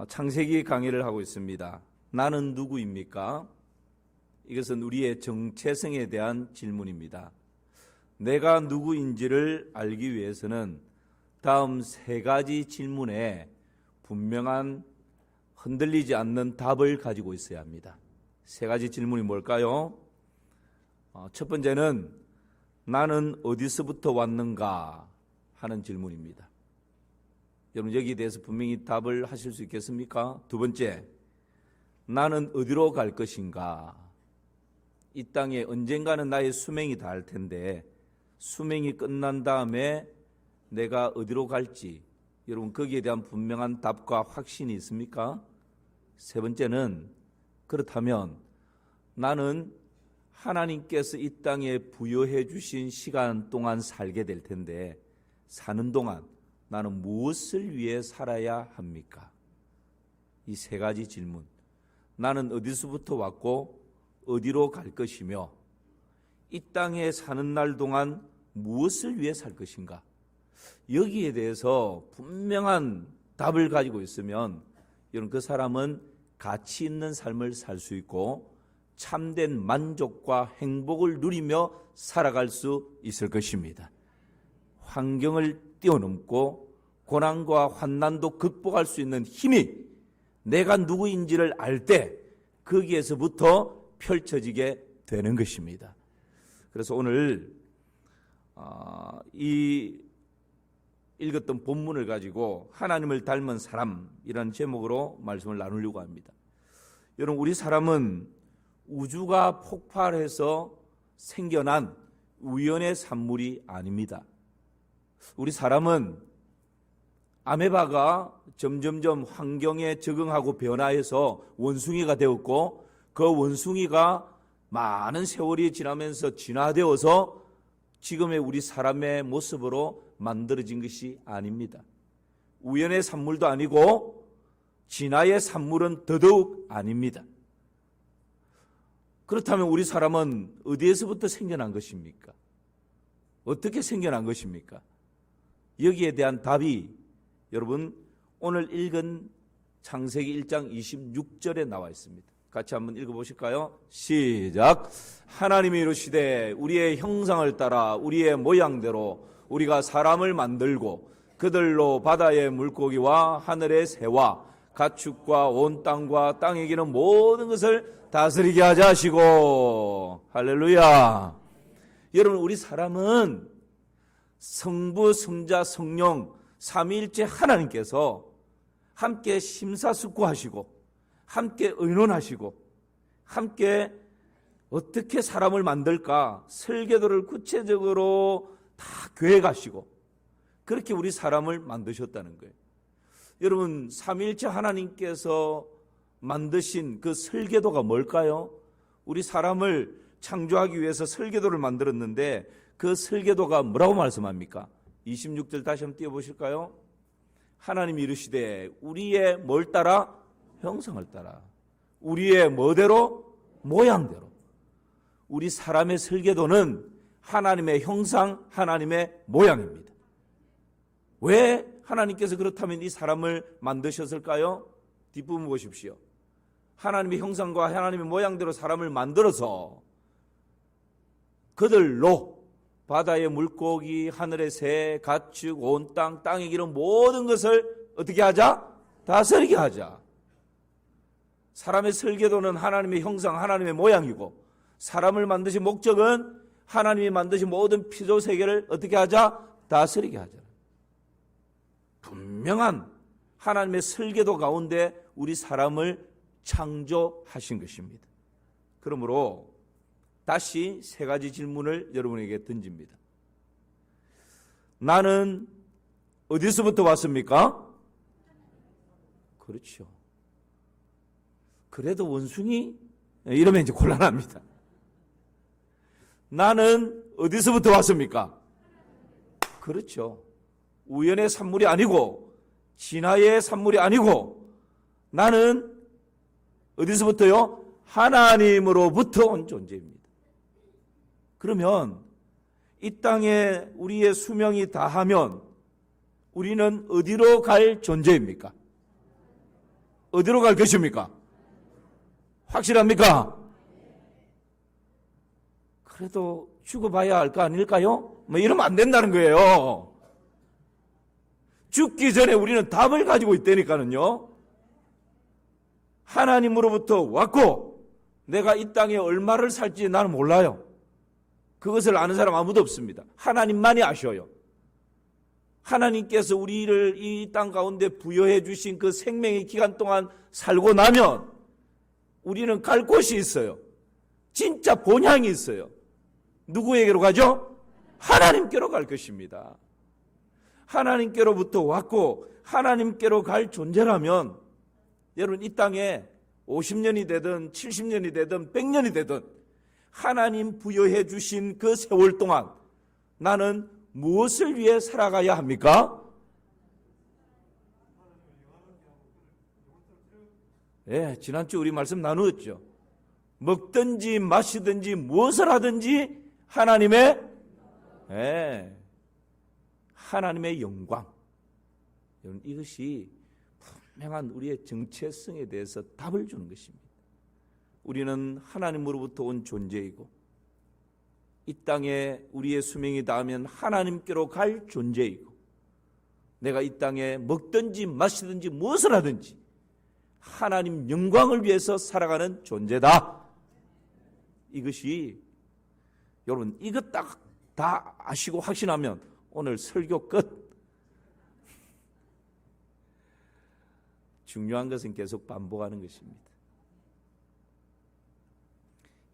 창세기 강의를 하고 있습니다. 나는 누구입니까? 이것은 우리의 정체성에 대한 질문입니다. 내가 누구인지를 알기 위해서는 다음 세 가지 질문에 분명한 흔들리지 않는 답을 가지고 있어야 합니다. 세 가지 질문이 뭘까요? 첫 번째는 나는 어디서부터 왔는가 하는 질문입니다. 여러분 여기에 대해서 분명히 답을 하실 수 있겠습니까? 두 번째, 나는 어디로 갈 것인가? 이 땅에 언젠가는 나의 수명이 닿을 텐데 수명이 끝난 다음에 내가 어디로 갈지 여러분 거기에 대한 분명한 답과 확신이 있습니까? 세 번째는 그렇다면 나는 하나님께서 이 땅에 부여해 주신 시간 동안 살게 될 텐데 사는 동안 나는 무엇을 위해 살아야 합니까? 이 세 가지 질문, 나는 어디서부터 왔고 어디로 갈 것이며 이 땅에 사는 날 동안 무엇을 위해 살 것인가? 여기에 대해서 분명한 답을 가지고 있으면 여러분 그 사람은 가치 있는 삶을 살 수 있고 참된 만족과 행복을 누리며 살아갈 수 있을 것입니다. 환경을 뛰어넘고 고난과 환난도 극복할 수 있는 힘이 내가 누구인지를 알 때 거기에서부터 펼쳐지게 되는 것입니다. 그래서 오늘 이 읽었던 본문을 가지고 하나님을 닮은 사람이라는 제목으로 말씀을 나누려고 합니다. 여러분 우리 사람은 우주가 폭발해서 생겨난 우연의 산물이 아닙니다. 우리 사람은 아메바가 점점점 환경에 적응하고 변화해서 원숭이가 되었고 그 원숭이가 많은 세월이 지나면서 진화되어서 지금의 우리 사람의 모습으로 만들어진 것이 아닙니다. 우연의 산물도 아니고 진화의 산물은 더더욱 아닙니다. 그렇다면 우리 사람은 어디에서부터 생겨난 것입니까? 어떻게 생겨난 것입니까? 여기에 대한 답이 여러분 오늘 읽은 창세기 1장 26절에 나와 있습니다. 같이 한번 읽어보실까요? 시작. 하나님이 이르시되 우리의 형상을 따라 우리의 모양대로 우리가 사람을 만들고 그들로 바다의 물고기와 하늘의 새와 가축과 온 땅과 땅에 기는 모든 것을 다스리게 하자 하시고 할렐루야. 여러분 우리 사람은 성부, 성자, 성령 삼위일체 하나님께서 함께 심사숙고하시고 함께 의논하시고 함께 어떻게 사람을 만들까 설계도를 구체적으로 다 계획하시고 그렇게 우리 사람을 만드셨다는 거예요. 여러분 삼위일체 하나님께서 만드신 그 설계도가 뭘까요? 우리 사람을 창조하기 위해서 설계도를 만들었는데 그 설계도가 뭐라고 말씀합니까? 26절 다시 한번 띄워보실까요? 하나님이 이르시되 우리의 뭘 따라? 형상을 따라 우리의 뭐대로? 모양대로. 우리 사람의 설계도는 하나님의 형상, 하나님의 모양입니다. 왜 하나님께서 그렇다면 이 사람을 만드셨을까요? 뒷부분 보십시오. 하나님의 형상과 하나님의 모양대로 사람을 만들어서 그들로 바다의 물고기, 하늘의 새, 가축, 온 땅, 땅에 기는 모든 것을 어떻게 하자? 다스리게 하자. 사람의 설계도는 하나님의 형상, 하나님의 모양이고 사람을 만드신 목적은 하나님이 만드신 모든 피조 세계를 어떻게 하자? 다스리게 하자. 분명한 하나님의 설계도 가운데 우리 사람을 창조하신 것입니다. 그러므로 다시 세 가지 질문을 여러분에게 던집니다. 나는 어디서부터 왔습니까? 그렇죠. 그래도 원숭이? 이러면 이제 곤란합니다. 나는 어디서부터 왔습니까? 그렇죠. 우연의 산물이 아니고 진화의 산물이 아니고 나는 어디서부터요? 하나님으로부터 온 존재입니다. 그러면 이 땅에 우리의 수명이 다하면 우리는 어디로 갈 존재입니까? 어디로 갈 것입니까? 확실합니까? 그래도 죽어봐야 할 거 아닐까요? 뭐 이러면 안 된다는 거예요. 죽기 전에 우리는 답을 가지고 있다니까는요. 하나님으로부터 왔고 내가 이 땅에 얼마를 살지 나는 몰라요. 그것을 아는 사람 아무도 없습니다. 하나님만이 아셔요. 하나님께서 우리를 이 땅 가운데 부여해 주신 그 생명의 기간 동안 살고 나면 우리는 갈 곳이 있어요. 진짜 본향이 있어요. 누구에게로 가죠? 하나님께로 갈 것입니다. 하나님께로부터 왔고 하나님께로 갈 존재라면 여러분 이 땅에 50년이 되든 70년이 되든 100년이 되든 하나님 부여해 주신 그 세월 동안 나는 무엇을 위해 살아가야 합니까? 지난주 우리 말씀 나누었죠. 먹든지 마시든지 무엇을 하든지 하나님의 하나님의 영광. 여러분 이것이 분명한 우리의 정체성에 대해서 답을 주는 것입니다. 우리는 하나님으로부터 온 존재이고 이 땅에 우리의 수명이 닿으면 하나님께로 갈 존재이고 내가 이 땅에 먹든지 마시든지 무엇을 하든지 하나님 영광을 위해서 살아가는 존재다. 이것이 여러분 이것 딱 다 아시고 확신하면 오늘 설교 끝. 중요한 것은 계속 반복하는 것입니다.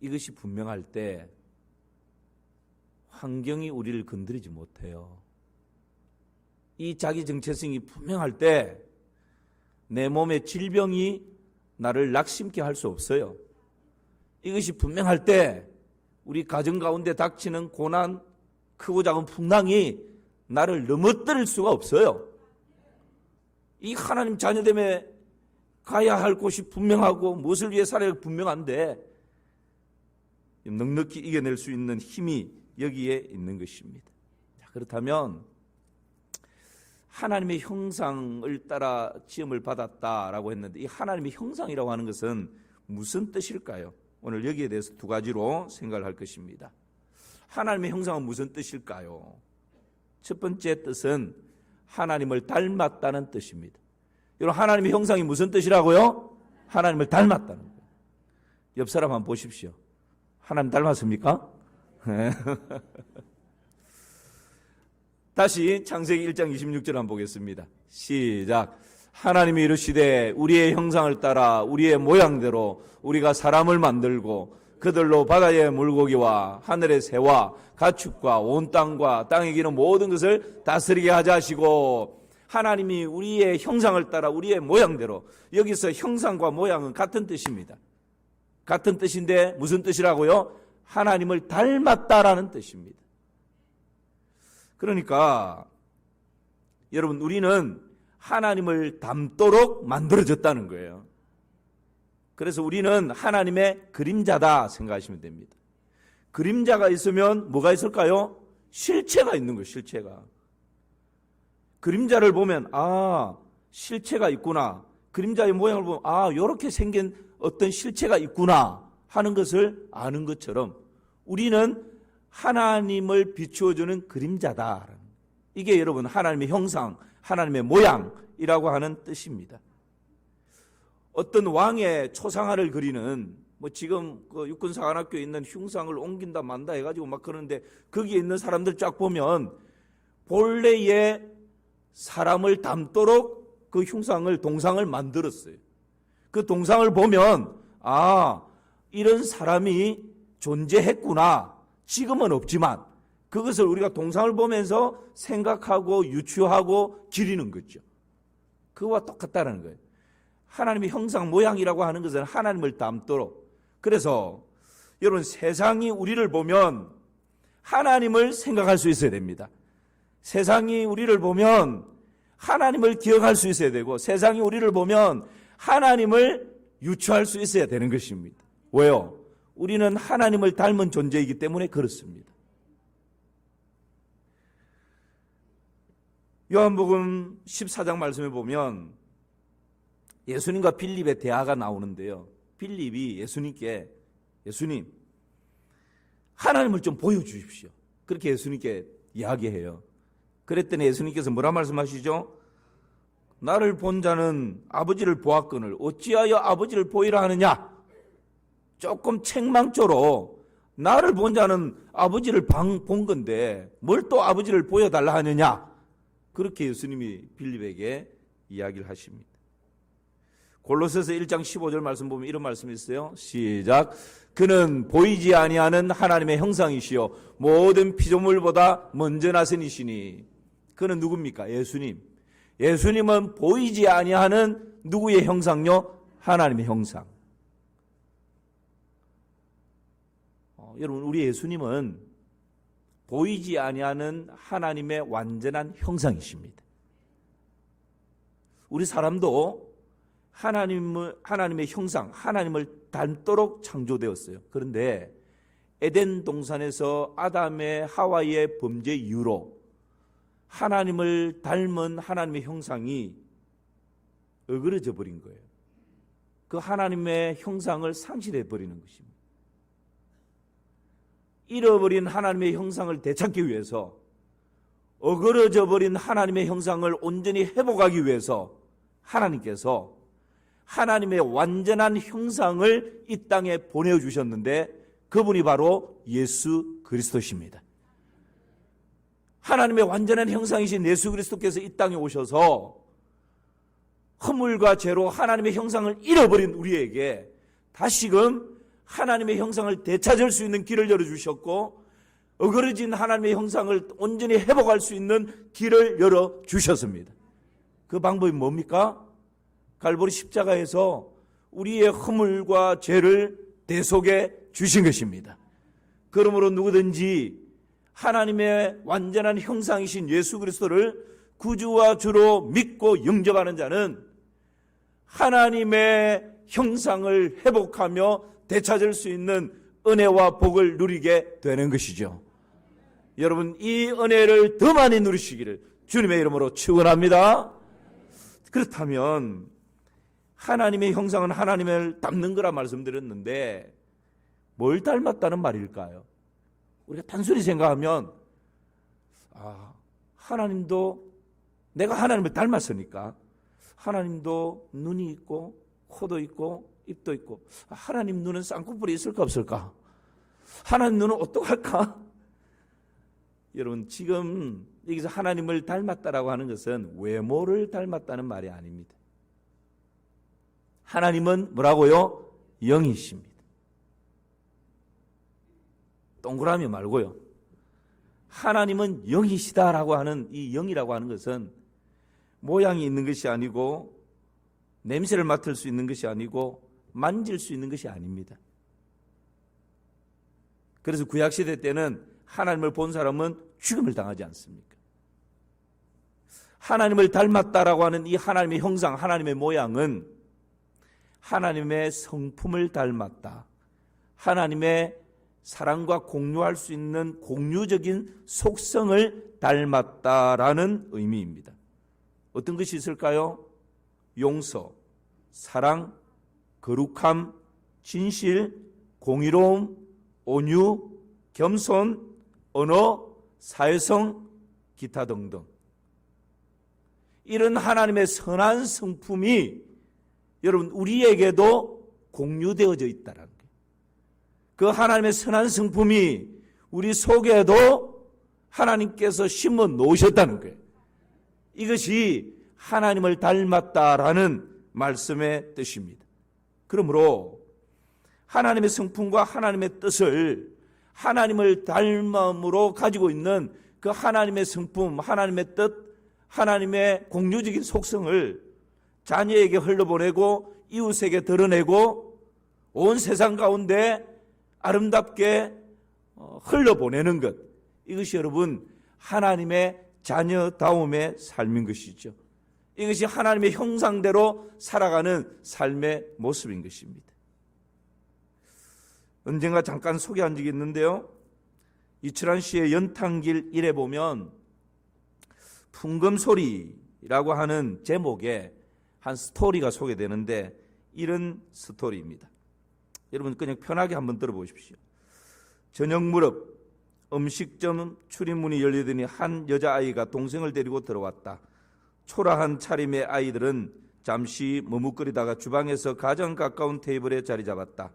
이것이 분명할 때 환경이 우리를 건드리지 못해요. 이 자기 정체성이 분명할 때 내 몸의 질병이 나를 낙심케 할 수 없어요. 이것이 분명할 때 우리 가정 가운데 닥치는 고난, 크고 작은 풍랑이 나를 넘어뜨릴 수가 없어요. 이 하나님 자녀됨에 가야 할 곳이 분명하고 무엇을 위해 살아야 분명한데 넉넉히 이겨낼 수 있는 힘이 여기에 있는 것입니다. 그렇다면 하나님의 형상을 따라 지음을 받았다라고 했는데 이 하나님의 형상이라고 하는 것은 무슨 뜻일까요? 오늘 여기에 대해서 두 가지로 생각을 할 것입니다. 하나님의 형상은 무슨 뜻일까요? 첫 번째 뜻은 하나님을 닮았다는 뜻입니다. 여러분 하나님의 형상이 무슨 뜻이라고요? 하나님을 닮았다는 거예요. 옆 사람 한번 보십시오. 하나님 닮았습니까? 다시 창세기 1장 26절 한번 보겠습니다. 시작. 하나님이 이르시되 우리의 형상을 따라 우리의 모양대로 우리가 사람을 만들고 그들로 바다의 물고기와 하늘의 새와 가축과 온 땅과 땅에 기는 모든 것을 다스리게 하자 하시고 하나님이 우리의 형상을 따라 우리의 모양대로 여기서 형상과 모양은 같은 뜻입니다. 같은 뜻인데 무슨 뜻이라고요? 하나님을 닮았다라는 뜻입니다. 그러니까 여러분 우리는 하나님을 닮도록 만들어졌다는 거예요. 그래서 우리는 하나님의 그림자다 생각하시면 됩니다. 그림자가 있으면 뭐가 있을까요? 실체가 있는 거예요. 실체가. 그림자를 보면 실체가 있구나. 그림자의 모양을 보면 이렇게 생긴 어떤 실체가 있구나 하는 것을 아는 것처럼 우리는 하나님을 비추어주는 그림자다. 이게 여러분 하나님의 형상, 하나님의 모양이라고 하는 뜻입니다. 어떤 왕의 초상화를 그리는 지금 그 육군사관학교에 있는 흉상을 옮긴다 만다 해가지고 막 그러는데 거기에 있는 사람들 쫙 보면 본래의 사람을 담도록 그 흉상을 동상을 만들었어요. 그 동상을 보면 이런 사람이 존재했구나. 지금은 없지만 그것을 우리가 동상을 보면서 생각하고 유추하고 기리는 거죠. 그거와 똑같다는 거예요. 하나님의 형상 모양이라고 하는 것은 하나님을 닮도록. 그래서 여러분 세상이 우리를 보면 하나님을 생각할 수 있어야 됩니다. 세상이 우리를 보면 하나님을 기억할 수 있어야 되고 세상이 우리를 보면 하나님을 유추할 수 있어야 되는 것입니다. 왜요? 우리는 하나님을 닮은 존재이기 때문에 그렇습니다. 요한복음 14장 말씀에 보면 예수님과 빌립의 대화가 나오는데요. 빌립이 예수님께 예수님, 하나님을 좀 보여주십시오. 그렇게 예수님께 이야기해요. 그랬더니 예수님께서 뭐라 말씀하시죠? 나를 본 자는 아버지를 보았거늘 어찌하여 아버지를 보이라 하느냐? 조금 책망조로 나를 본 자는 아버지를 본 건데 뭘 또 아버지를 보여달라 하느냐? 그렇게 예수님이 빌립에게 이야기를 하십니다. 골로새서 1장 15절 말씀 보면 이런 말씀이 있어요. 시작. 그는 보이지 아니하는 하나님의 형상이시요 모든 피조물보다 먼저 나신 이시니. 그는 누굽니까? 예수님. 예수님은 보이지 아니하는 누구의 형상요? 하나님의 형상. 여러분, 우리 예수님은 보이지 아니하는 하나님의 완전한 형상이십니다. 우리 사람도 하나님의 형상, 하나님을 닮도록 창조되었어요. 그런데 에덴 동산에서 아담의 하와의 범죄 이후로 하나님을 닮은 하나님의 형상이 어그러져 버린 거예요. 그 하나님의 형상을 상실해 버리는 것입니다. 잃어버린 하나님의 형상을 되찾기 위해서, 어그러져 버린 하나님의 형상을 온전히 회복하기 위해서 하나님께서 하나님의 완전한 형상을 이 땅에 보내주셨는데 그분이 바로 예수 그리스도십니다. 하나님의 완전한 형상이신 예수 그리스도께서 이 땅에 오셔서 허물과 죄로 하나님의 형상을 잃어버린 우리에게 다시금 하나님의 형상을 되찾을 수 있는 길을 열어주셨고, 어그러진 하나님의 형상을 온전히 회복할 수 있는 길을 열어주셨습니다. 그 방법이 뭡니까? 갈보리 십자가에서 우리의 허물과 죄를 대속해 주신 것입니다. 그러므로 누구든지 하나님의 완전한 형상이신 예수 그리스도를 구주와 주로 믿고 영접하는 자는 하나님의 형상을 회복하며 되찾을 수 있는 은혜와 복을 누리게 되는 것이죠. 여러분, 이 은혜를 더 많이 누리시기를 주님의 이름으로 축원합니다. 그렇다면 하나님의 형상은 하나님을 닮는 거라 말씀드렸는데 뭘 닮았다는 말일까요? 우리가 단순히 생각하면 하나님도, 내가 하나님을 닮았으니까 하나님도 눈이 있고 코도 있고 입도 있고, 하나님 눈은 쌍꺼풀이 있을까 없을까? 하나님 눈은 어떡할까? 여러분, 지금 여기서 하나님을 닮았다라고 하는 것은 외모를 닮았다는 말이 아닙니다. 하나님은 뭐라고요? 영이십니다. 동그라미 말고요. 하나님은 영이시다라고 하는 이 영이라고 하는 것은 모양이 있는 것이 아니고 냄새를 맡을 수 있는 것이 아니고 만질 수 있는 것이 아닙니다. 그래서 구약시대 때는 하나님을 본 사람은 죽음을 당하지 않습니까? 하나님을 닮았다라고 하는 이 하나님의 형상, 하나님의 모양은 하나님의 성품을 닮았다, 하나님의 사랑과 공유할 수 있는 공유적인 속성을 닮았다라는 의미입니다. 어떤 것이 있을까요? 용서, 사랑, 거룩함, 진실, 공의로움, 온유, 겸손, 언어, 사회성, 기타 등등. 이런 하나님의 선한 성품이 여러분 우리에게도 공유되어져 있다는 거예요. 그 하나님의 선한 성품이 우리 속에도 하나님께서 심어 놓으셨다는 거예요. 이것이 하나님을 닮았다라는 말씀의 뜻입니다. 그러므로 하나님의 성품과 하나님의 뜻을 하나님을 닮음으로 가지고 있는 그 하나님의 성품, 하나님의 뜻, 하나님의 공유적인 속성을 자녀에게 흘려보내고 이웃에게 드러내고 온 세상 가운데 아름답게 흘려보내는 것, 이것이 여러분 하나님의 자녀다움의 삶인 것이죠. 이것이 하나님의 형상대로 살아가는 삶의 모습인 것입니다. 언젠가 잠깐 소개한 적이 있는데요, 이철환 씨의 연탄길 1에 보면 풍금소리라고 하는 제목에 한 스토리가 소개되는데 이런 스토리입니다. 여러분 그냥 편하게 한번 들어보십시오. 저녁 무렵 음식점 출입문이 열리더니 한 여자아이가 동생을 데리고 들어왔다. 초라한 차림의 아이들은 잠시 머뭇거리다가 주방에서 가장 가까운 테이블에 자리 잡았다.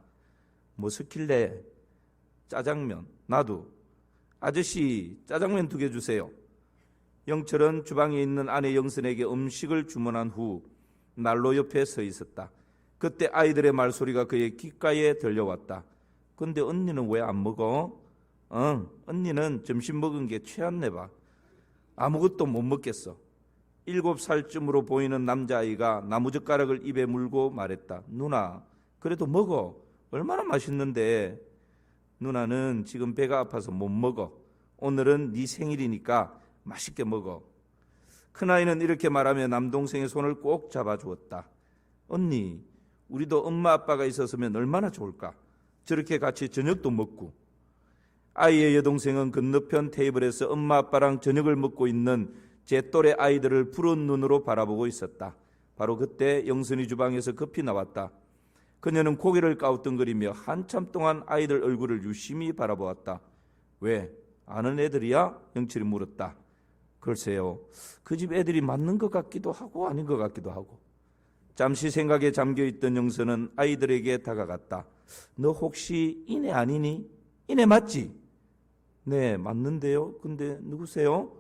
뭐 시킬래? 짜장면. 나도. 아저씨 짜장면 2개 주세요. 영철은 주방에 있는 아내 영선에게 음식을 주문한 후 난로 옆에 서 있었다. 그때 아이들의 말소리가 그의 귓가에 들려왔다. 근데 언니는 왜 안 먹어? 언니는 점심 먹은 게 취했네 봐. 아무것도 못 먹겠어. 7살쯤으로 보이는 남자아이가 나무젓가락을 입에 물고 말했다. 누나, 그래도 먹어. 얼마나 맛있는데. 누나는 지금 배가 아파서 못 먹어. 오늘은 네 생일이니까 맛있게 먹어. 큰아이는 이렇게 말하며 남동생의 손을 꼭 잡아주었다. 언니, 우리도 엄마 아빠가 있었으면 얼마나 좋을까. 저렇게 같이 저녁도 먹고. 아이의 여동생은 건너편 테이블에서 엄마 아빠랑 저녁을 먹고 있는 제 또래 아이들을 푸른 눈으로 바라보고 있었다. 바로 그때 영선이 주방에서 급히 나왔다. 그녀는 고개를 ቃ우뚱거리며 한참 동안 아이들 얼굴을 유심히 바라보았다. 왜? 아는 애들이야? 영철이 물었다. 글쎄요. 그 집 애들이 맞는 것 같기도 하고 아닌 것 같기도 하고. 잠시 생각에 잠겨있던 영선은 아이들에게 다가갔다. 너 혹시 이내 아니니? 이내 맞지? 네, 맞는데요. 근데 누구세요?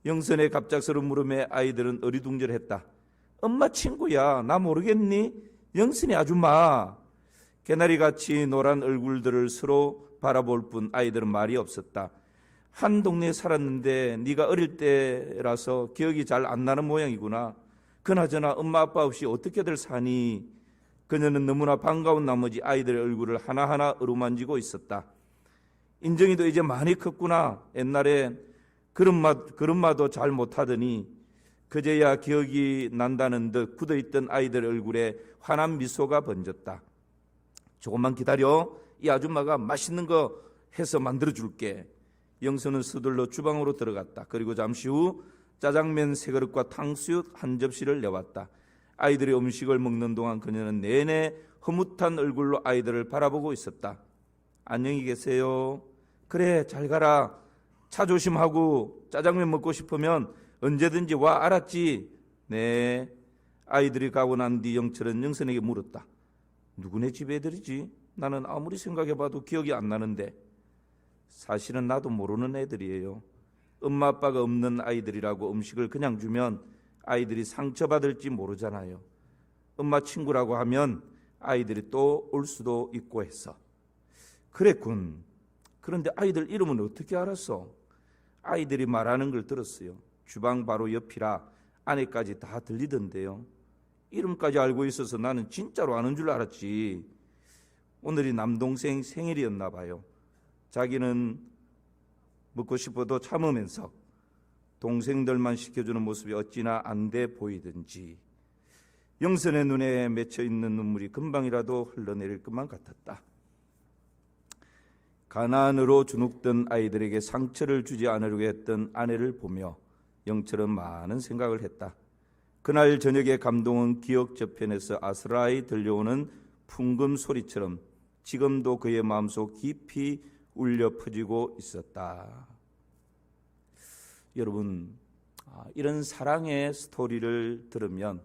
영선의 갑작스러운 물음에 아이들은 어리둥절했다. 엄마 친구야. 나 모르겠니? 영선이 아줌마. 개나리같이 노란 얼굴들을 서로 바라볼 뿐 아이들은 말이 없었다. 한 동네에 살았는데 네가 어릴 때라서 기억이 잘 안 나는 모양이구나. 그나저나 엄마 아빠 없이 어떻게들 사니? 그녀는 너무나 반가운 나머지 아이들의 얼굴을 하나하나 어루만지고 있었다. 인정이도 이제 많이 컸구나. 옛날에 그런마도 잘 못하더니 그제야 기억이 난다는 듯 굳어있던 아이들 얼굴에 환한 미소가 번졌다. 조금만 기다려. 이 아줌마가 맛있는 거 해서 만들어줄게. 영선은 서둘러 주방으로 들어갔다. 그리고 잠시 후 짜장면 3그릇과 탕수육 1접시를 내왔다. 아이들이 음식을 먹는 동안 그녀는 내내 흐뭇한 얼굴로 아이들을 바라보고 있었다. 안녕히 계세요. 그래, 잘 가라. 차 조심하고 짜장면 먹고 싶으면 언제든지 와. 알았지? 네. 아이들이 가고 난 뒤 영철은 영선에게 물었다. 누구네 집 애들이지? 나는 아무리 생각해봐도 기억이 안 나는데. 사실은 나도 모르는 애들이에요. 엄마 아빠가 없는 아이들이라고 음식을 그냥 주면 아이들이 상처받을지 모르잖아요. 엄마 친구라고 하면 아이들이 또 올 수도 있고 해서. 그랬군. 그런데 아이들 이름은 어떻게 알았어? 아이들이 말하는 걸 들었어요. 주방 바로 옆이라 안에까지 다 들리던데요. 이름까지 알고 있어서 나는 진짜로 아는 줄 알았지. 오늘이 남동생 생일이었나 봐요. 자기는 먹고 싶어도 참으면서 동생들만 시켜주는 모습이 어찌나 안 돼 보이든지 영선의 눈에 맺혀있는 눈물이 금방이라도 흘러내릴 것만 같았다. 가난으로 주눅든 아이들에게 상처를 주지 않으려고 했던 아내를 보며 영철은 많은 생각을 했다. 그날 저녁의 감동은 기억 저편에서 아스라이 들려오는 풍금 소리처럼 지금도 그의 마음속 깊이 울려 퍼지고 있었다. 여러분, 이런 사랑의 스토리를 들으면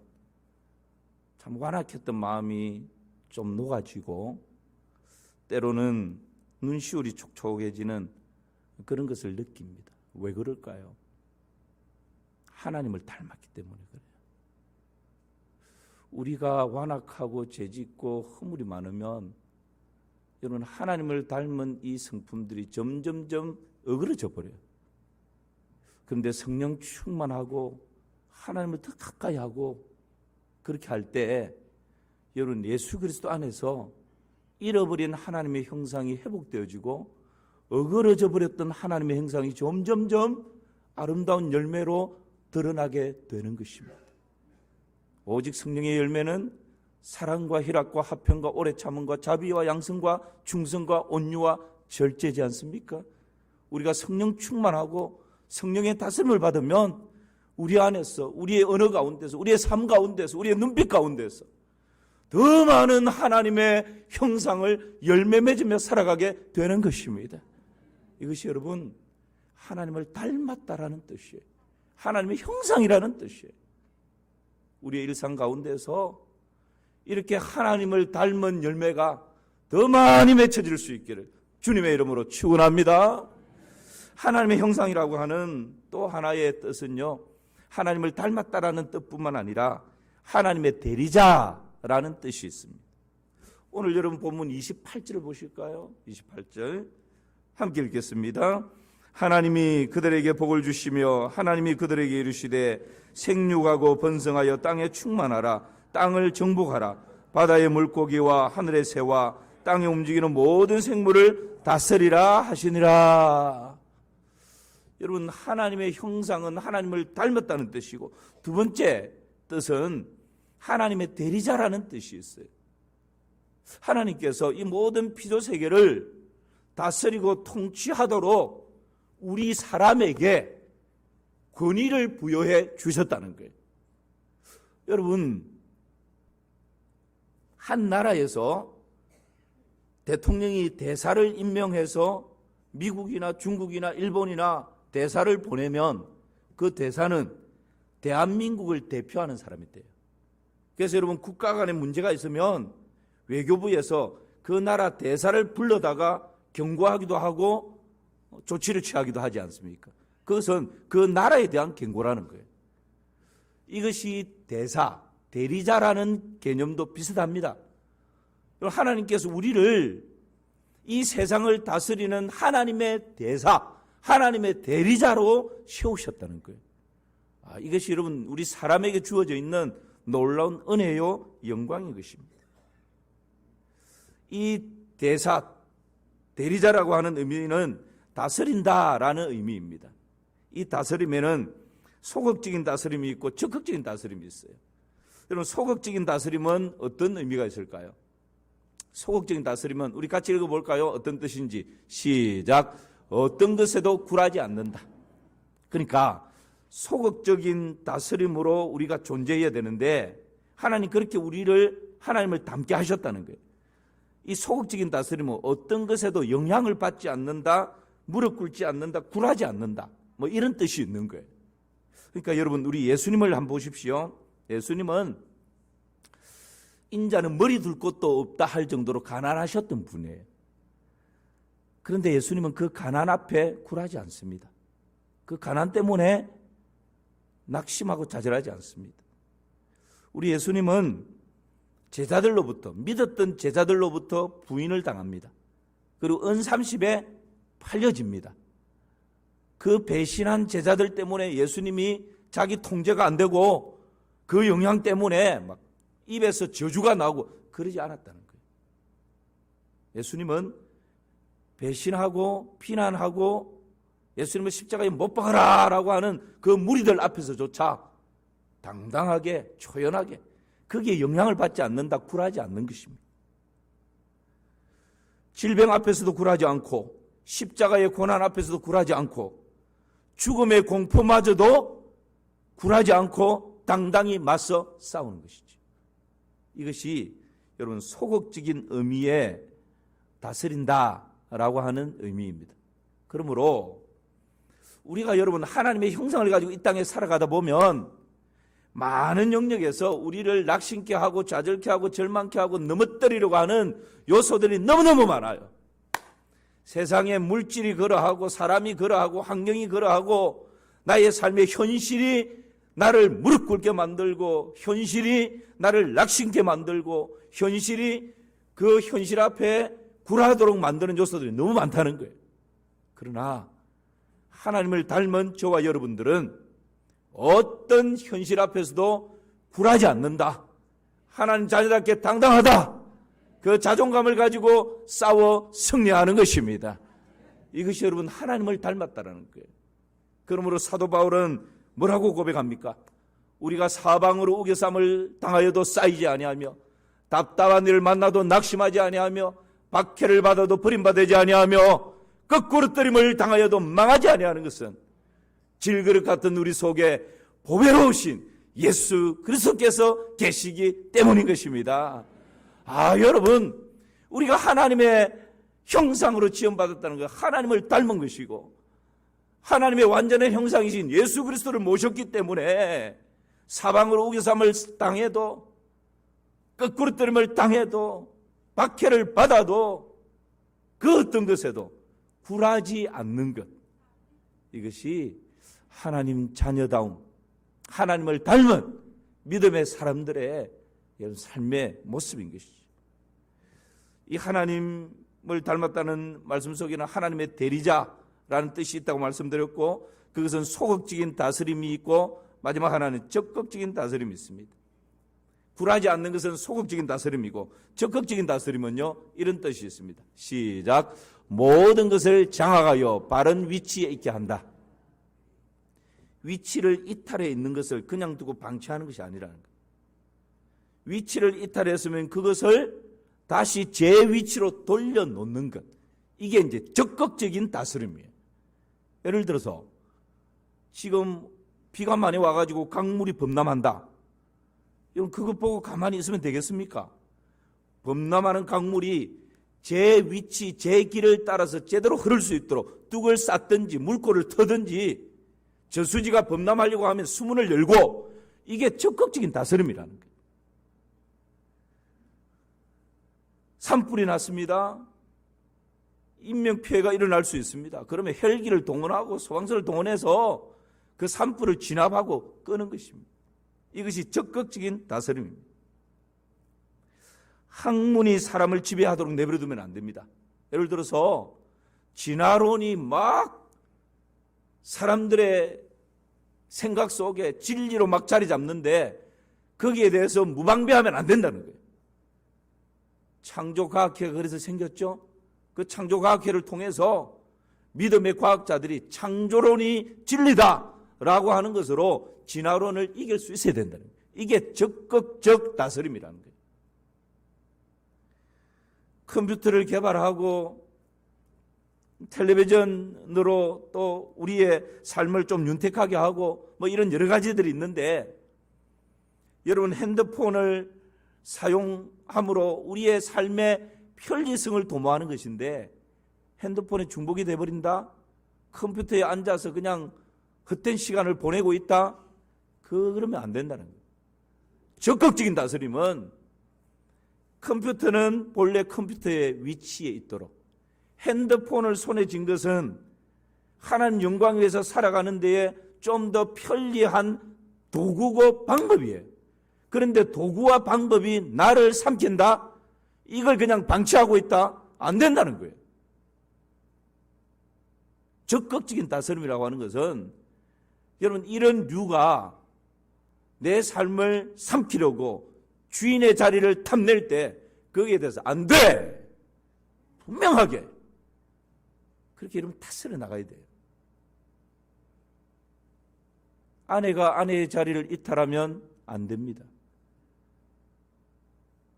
참 완악했던 마음이 좀 녹아지고 때로는 눈시울이 촉촉해지는 그런 것을 느낍니다. 왜 그럴까요? 하나님을 닮았기 때문에 그래요. 우리가 완악하고 죄짓고 허물이 많으면 여러분 하나님을 닮은 이 성품들이 점점점 어그러져 버려요. 그런데 성령 충만하고 하나님을 더 가까이 하고 그렇게 할 때 여러분 예수 그리스도 안에서 잃어버린 하나님의 형상이 회복되어지고 어그러져 버렸던 하나님의 형상이 점점점 아름다운 열매로 드러나게 되는 것입니다. 오직 성령의 열매는 사랑과 희락과 화평과 오래 참음과 자비와 양성과 충성과 온유와 절제지 않습니까? 우리가 성령 충만하고 성령의 다스림을 받으면 우리 안에서, 우리의 언어 가운데서, 우리의 삶 가운데서, 우리의 눈빛 가운데서 더 많은 하나님의 형상을 열매 맺으며 살아가게 되는 것입니다. 이것이 여러분 하나님을 닮았다라는 뜻이에요. 하나님의 형상이라는 뜻이에요. 우리의 일상 가운데서 이렇게 하나님을 닮은 열매가 더 많이 맺혀질 수 있기를 주님의 이름으로 축원합니다. 하나님의 형상이라고 하는 또 하나의 뜻은요, 하나님을 닮았다라는 뜻뿐만 아니라 하나님의 대리자라는 뜻이 있습니다. 오늘 여러분 본문 28절을 보실까요? 28절 함께 읽겠습니다. 하나님이 그들에게 복을 주시며 하나님이 그들에게 이르시되 생육하고 번성하여 땅에 충만하라. 땅을 정복하라. 바다의 물고기와 하늘의 새와 땅에 움직이는 모든 생물을 다스리라 하시니라. 여러분 하나님의 형상은 하나님을 닮았다는 뜻이고, 두 번째 뜻은 하나님의 대리자라는 뜻이 있어요. 하나님께서 이 모든 피조 세계를 다스리고 통치하도록 우리 사람에게 권위를 부여해 주셨다는 거예요. 여러분 한 나라에서 대통령이 대사를 임명해서 미국이나 중국이나 일본이나 대사를 보내면 그 대사는 대한민국을 대표하는 사람이 돼요. 그래서 여러분 국가 간에 문제가 있으면 외교부에서 그 나라 대사를 불러다가 경고하기도 하고 조치를 취하기도 하지 않습니까? 그것은 그 나라에 대한 경고라는 거예요. 이것이 대사, 대리자라는 개념도 비슷합니다. 하나님께서 우리를 이 세상을 다스리는 하나님의 대사, 하나님의 대리자로 세우셨다는 거예요. 이것이 여러분 우리 사람에게 주어져 있는 놀라운 은혜요 영광인 것입니다. 이 대사, 대리자라고 하는 의미는 다스린다라는 의미입니다. 이 다스림에는 소극적인 다스림이 있고 적극적인 다스림이 있어요. 여러분 소극적인 다스림은 어떤 의미가 있을까요? 소극적인 다스림은 우리 같이 읽어볼까요? 어떤 뜻인지. 시작. 어떤 것에도 굴하지 않는다. 그러니까 소극적인 다스림으로 우리가 존재해야 되는데 하나님 그렇게 우리를 하나님을 닮게 하셨다는 거예요. 이 소극적인 다스림은 어떤 것에도 영향을 받지 않는다, 무릎 꿇지 않는다, 굴하지 않는다, 뭐 이런 뜻이 있는 거예요. 그러니까 여러분 우리 예수님을 한번 보십시오. 예수님은 인자는 머리 둘 곳도 없다 할 정도로 가난하셨던 분이에요. 그런데 예수님은 그 가난 앞에 굴하지 않습니다. 그 가난 때문에 낙심하고 좌절하지 않습니다. 우리 예수님은 제자들로부터, 믿었던 제자들로부터 부인을 당합니다. 그리고 은 30에 팔려집니다. 그 배신한 제자들 때문에 예수님이 자기 통제가 안 되고 그 영향 때문에 막 입에서 저주가 나오고 그러지 않았다는 거예요. 예수님은 배신하고 비난하고 예수님을 십자가에 못 박아라 라고 하는 그 무리들 앞에서조차 당당하게 초연하게 거기에 영향을 받지 않는다, 굴하지 않는 것입니다. 질병 앞에서도 굴하지 않고 십자가의 고난 앞에서도 굴하지 않고 죽음의 공포마저도 굴하지 않고 당당히 맞서 싸우는 것이죠. 이것이 여러분 소극적인 의미의 다스린다라고 하는 의미입니다. 그러므로 우리가 여러분 하나님의 형상을 가지고 이 땅에 살아가다 보면 많은 영역에서 우리를 낙심케 하고 좌절케 하고 절망케 하고 넘어뜨리려고 하는 요소들이 너무너무 많아요. 세상에 물질이 그러하고 사람이 그러하고 환경이 그러하고 나의 삶의 현실이 나를 무릎 꿇게 만들고 현실이 나를 낙심케 만들고 현실이 그 현실 앞에 굴하도록 만드는 요소들이 너무 많다는 거예요. 그러나 하나님을 닮은 저와 여러분들은 어떤 현실 앞에서도 굴하지 않는다. 하나님 자녀답게 당당하다. 그 자존감을 가지고 싸워 승리하는 것입니다. 이것이 여러분 하나님을 닮았다는 거예요. 그러므로 사도 바울은 뭐라고 고백합니까? 우리가 사방으로 우겨쌈을 당하여도 쌓이지 아니하며 답답한 일을 만나도 낙심하지 아니하며 박해를 받아도 버림받지 아니하며 거꾸로 뜨림을 당하여도 망하지 아니하는 것은 질그릇 같은 우리 속에 보배로우신 예수 그리스도께서 계시기 때문인 것입니다. 여러분, 우리가 하나님의 형상으로 지음받았다는 것, 하나님을 닮은 것이고 하나님의 완전한 형상이신 예수 그리스도를 모셨기 때문에 사방으로 우겨삼을 당해도, 거꾸로 뜨림을 당해도, 박해를 받아도 그 어떤 것에도 굴하지 않는 것, 이것이 하나님 자녀다움, 하나님을 닮은 믿음의 사람들의 삶의 모습인 것이죠. 이 하나님을 닮았다는 말씀 속에는 하나님의 대리자라는 뜻이 있다고 말씀드렸고, 그것은 소극적인 다스림이 있고 마지막 하나는 적극적인 다스림이 있습니다. 굴하지 않는 것은 소극적인 다스림이고, 적극적인 다스림은요, 이런 뜻이 있습니다. 시작. 모든 것을 장악하여 바른 위치에 있게 한다. 위치를 이탈해 있는 것을 그냥 두고 방치하는 것이 아니라는 거예요. 위치를 이탈했으면 그것을 다시 제 위치로 돌려놓는 것, 이게 이제 적극적인 다스림이에요. 예를 들어서 지금 비가 많이 와가지고 강물이 범람한다. 여러분, 그것 보고 가만히 있으면 되겠습니까? 범람하는 강물이 제 위치, 제 길을 따라서 제대로 흐를 수 있도록 뚝을 쌓든지 물꼬를 터든지, 저수지가 범람하려고 하면 수문을 열고, 이게 적극적인 다스림이라는 거예요. 산불이 났습니다. 인명피해가 일어날 수 있습니다. 그러면 헬기를 동원하고 소방서를 동원해서 그 산불을 진압하고 끄는 것입니다. 이것이 적극적인 다스림입니다. 학문이 사람을 지배하도록 내버려두면 안 됩니다. 예를 들어서 진화론이 막 사람들의 생각 속에 진리로 막 자리 잡는데 거기에 대해서 무방비하면 안 된다는 거예요. 창조과학회가 그래서 생겼죠. 그 창조과학회를 통해서 믿음의 과학자들이 창조론이 진리다라고 하는 것으로 진화론을 이길 수 있어야 된다는 거예요. 이게 적극적 다스림이라는 거예요. 컴퓨터를 개발하고 텔레비전으로 또 우리의 삶을 좀 윤택하게 하고 뭐 이런 여러 가지들이 있는데, 여러분, 핸드폰을 사용함으로 우리의 삶의 편리성을 도모하는 것인데 핸드폰에 중독이 돼버린다? 컴퓨터에 앉아서 그냥 헛된 시간을 보내고 있다? 그러면 안 된다는 거예요. 적극적인 다스림은 컴퓨터는 본래 컴퓨터의 위치에 있도록, 핸드폰을 손에 쥔 것은 하나님 영광 위에서 살아가는 데에 좀 더 편리한 도구고 방법이에요. 그런데 도구와 방법이 나를 삼킨다? 이걸 그냥 방치하고 있다? 안 된다는 거예요. 적극적인 다스림이라고 하는 것은, 여러분, 이런 류가 내 삶을 삼키려고 주인의 자리를 탐낼 때 거기에 대해서 안 돼! 분명하게 그렇게 이러면 다스려 나가야 돼요. 아내가 아내의 자리를 이탈하면 안 됩니다.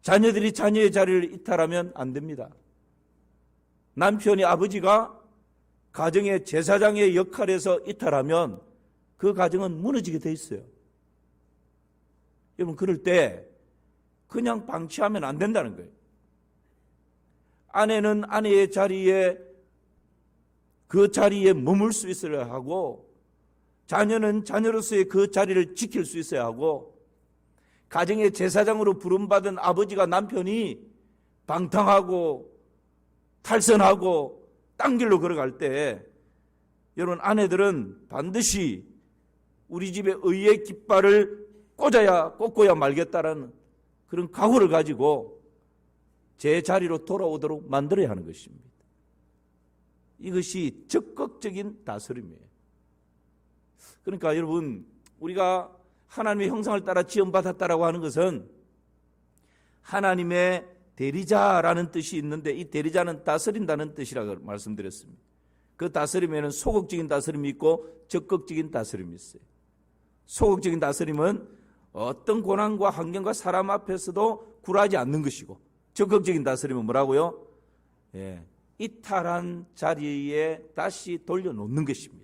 자녀들이 자녀의 자리를 이탈하면 안 됩니다. 남편이, 아버지가 가정의 제사장의 역할에서 이탈하면 그 가정은 무너지게 돼 있어요. 여러분, 그럴 때 그냥 방치하면 안 된다는 거예요. 아내는 아내의 자리에, 그 자리에 머물 수 있어야 하고, 자녀는 자녀로서의 그 자리를 지킬 수 있어야 하고, 가정의 제사장으로 부름받은 아버지가, 남편이 방탕하고 탈선하고 딴 길로 걸어갈 때, 여러분, 아내들은 반드시 우리 집에 의의 깃발을 꽂아야 말겠다라는 그런 각오를 가지고 제 자리로 돌아오도록 만들어야 하는 것입니다. 이것이 적극적인 다스림이에요. 그러니까 여러분, 우리가 하나님의 형상을 따라 지음받았다라고 하는 것은 하나님의 대리자라는 뜻이 있는데, 이 대리자는 다스린다는 뜻이라고 말씀드렸습니다. 그 다스림에는 소극적인 다스림이 있고 적극적인 다스림이 있어요. 소극적인 다스림은 어떤 고난과 환경과 사람 앞에서도 굴하지 않는 것이고, 적극적인 다스림은 뭐라고요? 이탈한 자리에 다시 돌려놓는 것입니다.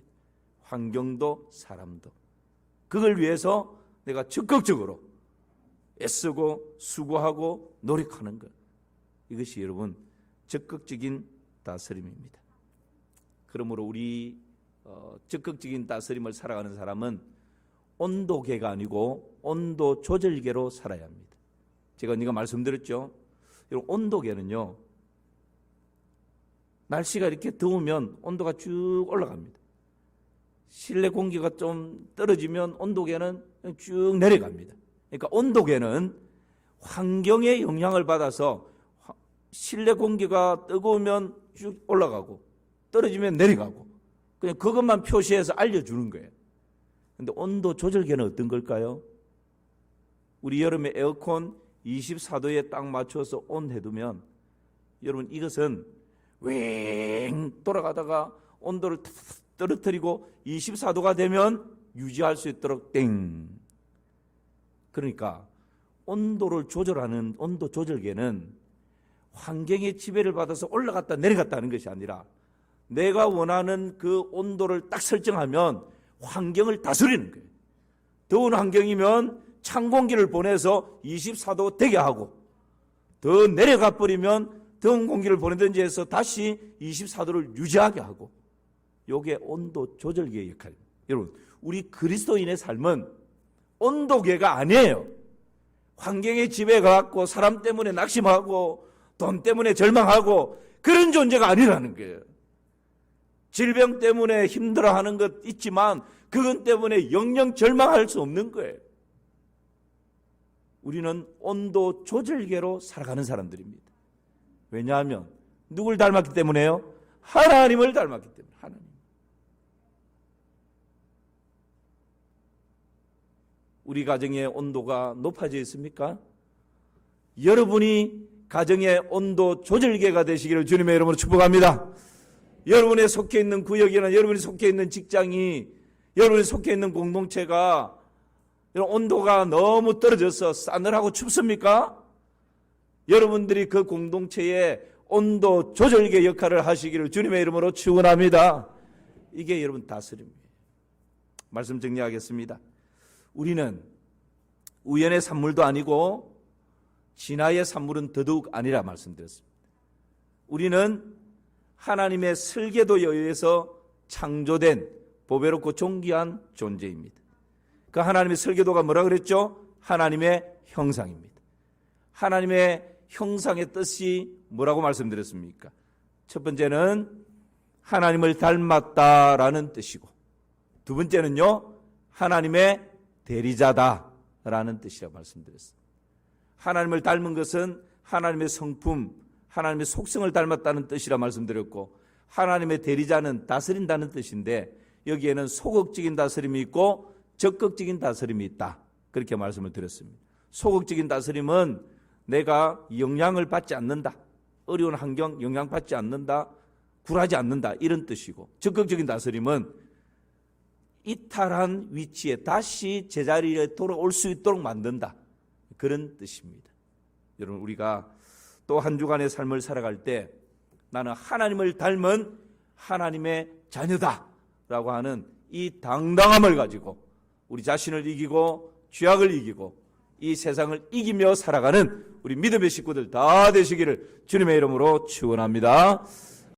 환경도 사람도. 그걸 위해서 내가 적극적으로 애쓰고 수고하고 노력하는 것. 이것이 여러분 적극적인 다스림입니다. 그러므로 우리 적극적인 다스림을 살아가는 사람은 온도계가 아니고 온도 조절계로 살아야 합니다. 제가 말씀드렸죠. 여러분 온도계는요, 날씨가 이렇게 더우면 온도가 쭉 올라갑니다. 실내 공기가 좀 떨어지면 온도계는 쭉 내려갑니다. 그러니까 온도계는 환경의 영향을 받아서 실내 공기가 뜨거우면 쭉 올라가고 떨어지면 내려가고 그냥 그것만 표시해서 알려주는 거예요. 그런데 온도 조절계는 어떤 걸까요? 우리 여름에 에어컨 24도에 딱 맞춰서 온 해두면 여러분 이것은 웽 돌아가다가 온도를 떨어뜨리고 24도가 되면 유지할 수 있도록 땡. 그러니까 온도를 조절하는 온도 조절계는 환경의 지배를 받아서 올라갔다 내려갔다 하는 것이 아니라 내가 원하는 그 온도를 딱 설정하면 환경을 다스리는 거예요. 더운 환경이면 찬 공기를 보내서 24도 되게 하고 더 내려가 버리면 더운 공기를 보내든지 해서 다시 24도를 유지하게 하고, 이게 온도 조절기의 역할입니다. 여러분, 우리 그리스도인의 삶은 온도계가 아니에요. 환경의 지배가 갖고 사람 때문에 낙심하고 돈 때문에 절망하고 그런 존재가 아니라는 거예요. 질병 때문에 힘들어하는 것 있지만 그것 때문에 영영 절망할 수 없는 거예요. 우리는 온도 조절계로 살아가는 사람들입니다. 왜냐하면 누굴 닮았기 때문에요? 하나님을 닮았기 때문에. 하나님. 우리 가정의 온도가 높아져 있습니까? 여러분이 가정의 온도 조절계가 되시기를 주님의 이름으로 축복합니다. 여러분이 속해 있는 구역이나 여러분이 속해 있는 직장이, 여러분이 속해 있는 공동체가 온도가 너무 떨어져서 싸늘하고 춥습니까? 여러분들이 그 공동체의 온도 조절계 역할을 하시기를 주님의 이름으로 축원합니다. 이게 여러분 다스림이에요. 말씀 정리하겠습니다. 우리는 우연의 산물도 아니고 진화의 산물은 더더욱 아니라 말씀드렸습니다. 우리는 하나님의 설계도에 의해서 창조된 보배롭고 존귀한 존재입니다. 그 하나님의 설계도가 뭐라 그랬죠? 하나님의 형상입니다. 하나님의 형상의 뜻이 뭐라고 말씀드렸습니까? 첫 번째는 하나님을 닮았다라는 뜻이고, 두 번째는요, 하나님의 대리자다라는 뜻이라고 말씀드렸습니다. 하나님을 닮은 것은 하나님의 성품, 하나님의 속성을 닮았다는 뜻이라 말씀드렸고, 하나님의 대리자는 다스린다는 뜻인데 여기에는 소극적인 다스림이 있고 적극적인 다스림이 있다, 그렇게 말씀을 드렸습니다. 소극적인 다스림은 내가 영향을 받지 않는다, 어려운 환경 영향받지 않는다, 굴하지 않는다, 이런 뜻이고, 적극적인 다스림은 이탈한 위치에 다시 제자리에 돌아올 수 있도록 만든다, 그런 뜻입니다. 여러분, 우리가 또 한 주간의 삶을 살아갈 때 나는 하나님을 닮은 하나님의 자녀다라고 하는 이 당당함을 가지고 우리 자신을 이기고 죄악을 이기고 이 세상을 이기며 살아가는 우리 믿음의 식구들 다 되시기를 주님의 이름으로 축원합니다.